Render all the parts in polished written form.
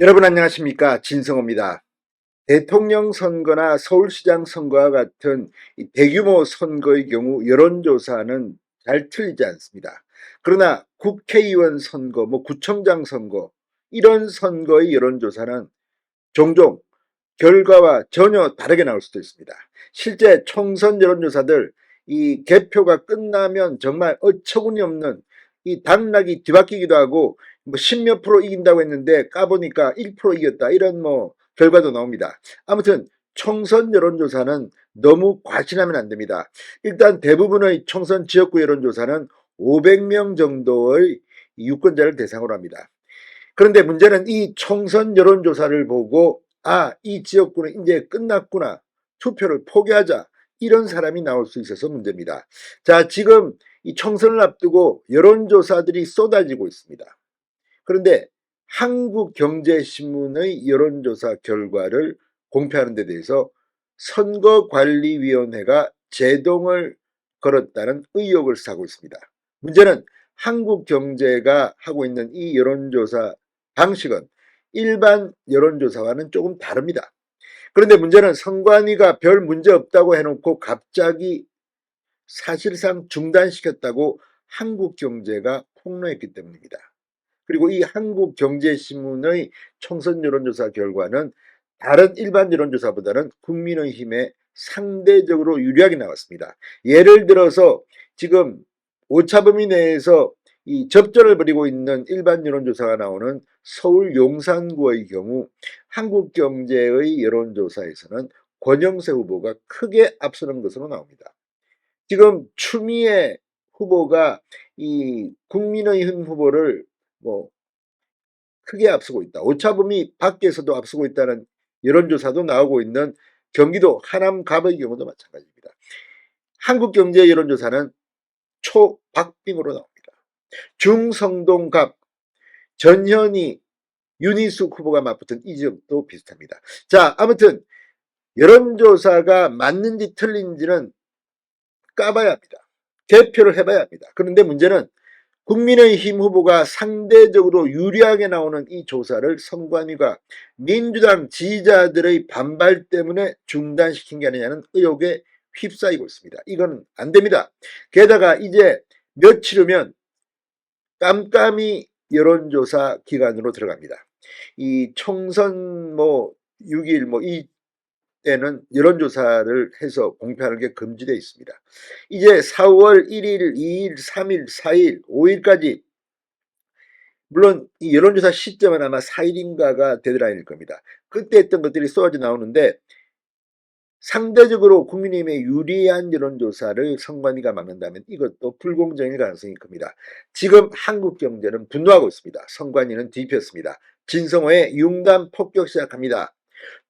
여러분 안녕하십니까? 진성호입니다. 대통령 선거나 서울시장 선거와 같은 이 대규모 선거의 경우 여론조사는 잘 틀리지 않습니다. 그러나 국회의원 선거, 구청장 선거 이런 선거의 여론조사는 종종 결과와 전혀 다르게 나올 수도 있습니다. 실제 총선 여론조사들 이 개표가 끝나면 정말 어처구니 없는 이 당락이 뒤바뀌기도 하고 10몇 프로 이긴다고 했는데 까보니까 1% 이겼다 이런 결과도 나옵니다. 아무튼 총선 여론조사는 너무 과신하면 안 됩니다. 일단 대부분의 총선 지역구 여론조사는 500명 정도의 유권자를 대상으로 합니다. 그런데 문제는 이 총선 여론조사를 보고 이 지역구는 이제 끝났구나. 투표를 포기하자. 이런 사람이 나올 수 있어서 문제입니다. 자, 지금 이 총선을 앞두고 여론조사들이 쏟아지고 있습니다. 그런데 한국경제신문의 여론조사 결과를 공표하는 데 대해서 선거관리위원회가 제동을 걸었다는 의혹을 사고 있습니다. 문제는 한국경제가 하고 있는 이 여론조사 방식은 일반 여론조사와는 조금 다릅니다. 그런데 문제는 선관위가 별 문제 없다고 해놓고 갑자기 사실상 중단시켰다고 한국경제가 폭로했기 때문입니다. 그리고 이 한국경제신문의 총선 여론조사 결과는 다른 일반 여론조사보다는 국민의힘에 상대적으로 유리하게 나왔습니다. 예를 들어서 지금 오차범위 내에서 이 접전을 벌이고 있는 일반 여론조사가 나오는 서울 용산구의 경우 한국경제의 여론조사에서는 권영세 후보가 크게 앞서는 것으로 나옵니다. 지금 추미애 후보가 이 국민의힘 후보를 크게 앞서고 있다. 오차범위 밖에서도 앞서고 있다는 여론조사도 나오고 있는 경기도 하남 갑의 경우도 마찬가지입니다. 한국경제 여론조사는 초박빙으로 나옵니다. 중성동 갑, 전현희, 윤희숙 후보가 맞붙은 이 지역도 비슷합니다. 자, 아무튼 여론조사가 맞는지 틀린지는 까봐야 합니다. 개표를 해봐야 합니다. 그런데 문제는 국민의힘 후보가 상대적으로 유리하게 나오는 이 조사를 선관위가 민주당 지지자들의 반발 때문에 중단시킨 게 아니냐는 의혹에 휩싸이고 있습니다. 이건 안 됩니다. 게다가 이제 며칠 후면 깜깜이 여론조사 기간으로 들어갑니다. 이 총선 6일 이 때는 여론조사를 해서 공표하는 게 금지되어 있습니다. 이제 4월 1일, 2일, 3일, 4일, 5일까지 물론 이 여론조사 시점은 아마 4일인가가 데드라인일 겁니다. 그때 했던 것들이 쏟아져 나오는데 상대적으로 국민의힘에 유리한 여론조사를 선관위가 막는다면 이것도 불공정일 가능성이 큽니다. 지금 한국경제는 분노하고 있습니다. 선관위는 뒤폈습니다. 진성호의 융단 폭격 시작합니다.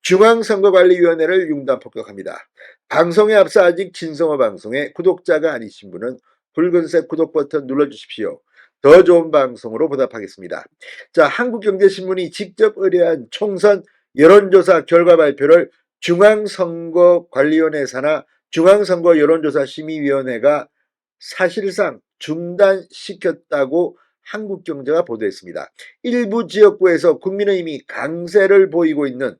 중앙선거관리위원회를 융단 폭격합니다. 방송에 앞서 아직 진성호 방송에 구독자가 아니신 분은 붉은색 구독 버튼 눌러주십시오. 더 좋은 방송으로 보답하겠습니다. 자, 한국경제신문이 직접 의뢰한 총선 여론조사 결과 발표를 중앙선거관리위원회 산하 중앙선거 여론조사심의위원회가 사실상 중단시켰다고 한국경제가 보도했습니다. 일부 지역구에서 국민의힘이 강세를 보이고 있는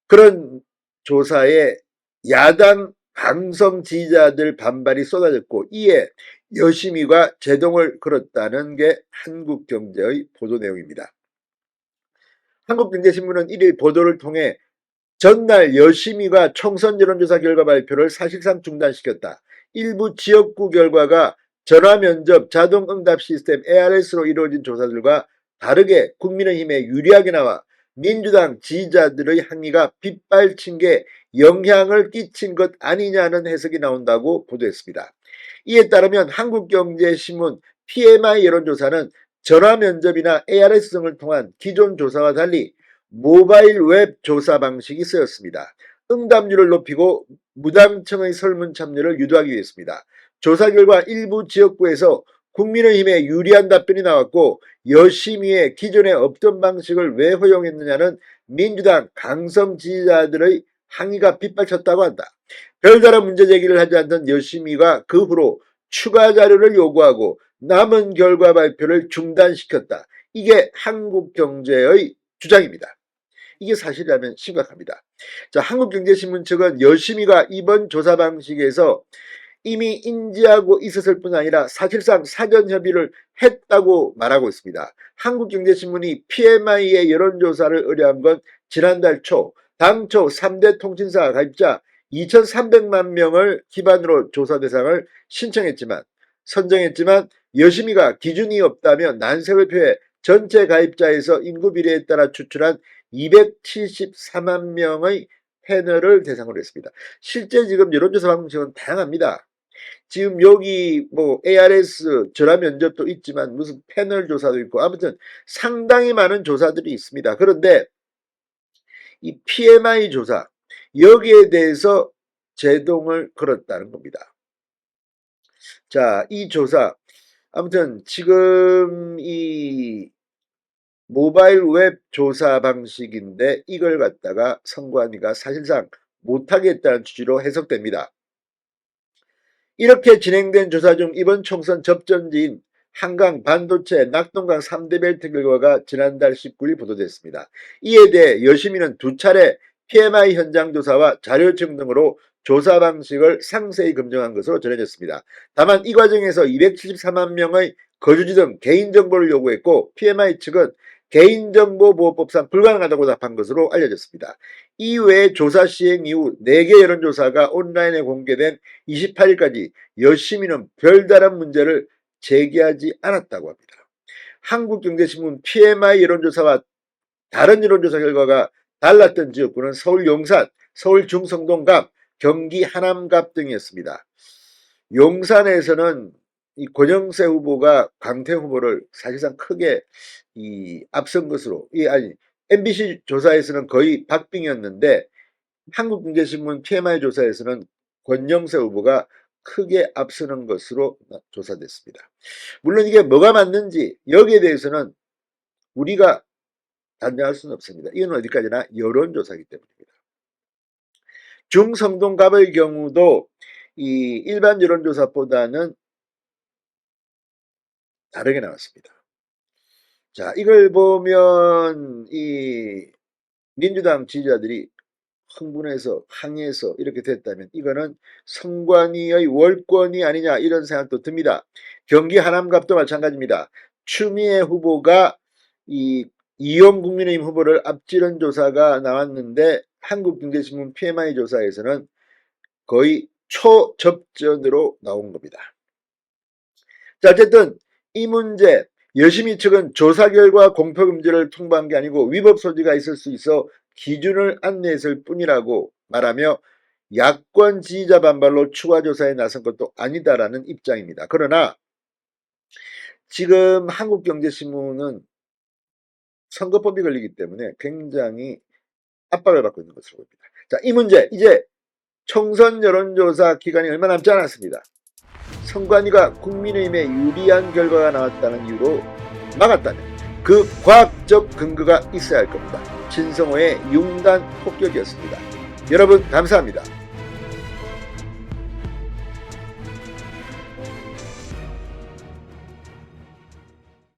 그런 조사에 야당 강성 지지자들 반발이 쏟아졌고 이에 여심위가 제동을 걸었다는 게 한국경제의 보도 내용입니다. 한국경제신문은 1일 보도를 통해 전날 여심위가 총선 여론조사 결과 발표를 사실상 중단시켰다. 일부 지역구 결과가 전화면접 자동응답 시스템 ARS로 이루어진 조사들과 다르게 국민의힘에 유리하게 나와 민주당 지지자들의 항의가 빗발친 게 영향을 끼친 것 아니냐는 해석이 나온다고 보도했습니다. 이에 따르면 한국경제신문 PMI 여론조사는 전화면접이나 ARS 등을 통한 기존 조사와 달리 모바일 웹 조사 방식이 쓰였습니다. 응답률을 높이고 무당청의 설문 참여를 유도하기 위해서입니다. 조사 결과 일부 지역구에서 국민의힘에 유리한 답변이 나왔고 여심위에 기존에 없던 방식을 왜 허용했느냐는 민주당 강성 지지자들의 항의가 빗발쳤다고 한다. 별다른 문제 제기를 하지 않던 여심위가 그 후로 추가 자료를 요구하고 남은 결과 발표를 중단시켰다. 이게 한국경제의 주장입니다. 이게 사실이라면 심각합니다. 자, 한국경제신문 측은 여심이가 이번 조사 방식에서 이미 인지하고 있었을 뿐 아니라 사실상 사전 협의를 했다고 말하고 있습니다. 한국경제신문이 PMI의 여론조사를 의뢰한 건 지난달 초 당초 3대 통신사 가입자 2,300만 명을 기반으로 조사 대상을 선정했지만 여심이가 기준이 없다며 난색을 표해 전체 가입자에서 인구 비례에 따라 추출한 274만 명의 패널을 대상으로 했습니다. 실제 지금 여론조사 방식은 다양합니다. 지금 여기 뭐 ARS 전화 면접도 있지만 무슨 패널 조사도 있고 아무튼 상당히 많은 조사들이 있습니다. 그런데 이 PMI 조사 여기에 대해서 제동을 걸었다는 겁니다. 자, 이 조사 아무튼 지금 이 모바일 웹 조사 방식인데 이걸 갖다가 선관위가 사실상 못하겠다는 취지로 해석됩니다. 이렇게 진행된 조사 중 이번 총선 접전지인 한강, 반도체, 낙동강 3대 벨트 결과가 지난달 19일 보도됐습니다. 이에 대해 여심이는 두 차례 PMI 현장 조사와 자료청 등으로 조사 방식을 상세히 검증한 것으로 전해졌습니다. 다만 이 과정에서 274만 명의 거주지 등 개인정보를 요구했고 PMI 측은 개인정보보호법상 불가능하다고 답한 것으로 알려졌습니다. 이외에 조사 시행 이후 4개 여론조사가 온라인에 공개된 28일까지 여심이는 별다른 문제를 제기하지 않았다고 합니다. 한국경제신문 PMI 여론조사와 다른 여론조사 결과가 달랐던 지역구는 서울 용산, 서울 중성동갑, 경기 하남갑 등이었습니다. 용산에서는 이 권영세 후보가 강태형 후보를 사실상 크게 앞선 것으로, MBC 조사에서는 거의 박빙이었는데 한국경제신문 PMI 조사에서는 권영세 후보가 크게 앞서는 것으로 조사됐습니다. 물론 이게 뭐가 맞는지 여기에 대해서는 우리가 단정할 수는 없습니다. 이건 어디까지나 여론조사이기 때문입니다. 중성동갑의 경우도 이 일반 여론조사보다는 다르게 나왔습니다. 자, 이걸 보면 이 민주당 지지자들이 흥분해서 항의해서 이렇게 됐다면 이거는 선관위의 월권이 아니냐 이런 생각도 듭니다. 경기 하남갑도 마찬가지입니다. 추미애 후보가 이 이용 국민의힘 후보를 앞지른 조사가 나왔는데 한국경제신문 PMI 조사에서는 거의 초접전으로 나온 겁니다. 자, 어쨌든 이 문제 여심이 측은 조사 결과 공표 금지를 통보한 게 아니고 위법 소지가 있을 수 있어 기준을 안내했을 뿐이라고 말하며 야권 지지자 반발로 추가 조사에 나선 것도 아니다라는 입장입니다. 그러나 지금 한국경제신문은 선거법이 걸리기 때문에 굉장히 압박을 받고 있는 것으로 보입니다. 자, 이 문제 이제 총선 여론조사 기간이 얼마 남지 않았습니다. 선관위가 국민의힘에 유리한 결과가 나왔다는 이유로 막았다면 그 과학적 근거가 있어야 할 겁니다. 진성호의 융단 폭격이었습니다. 여러분 감사합니다.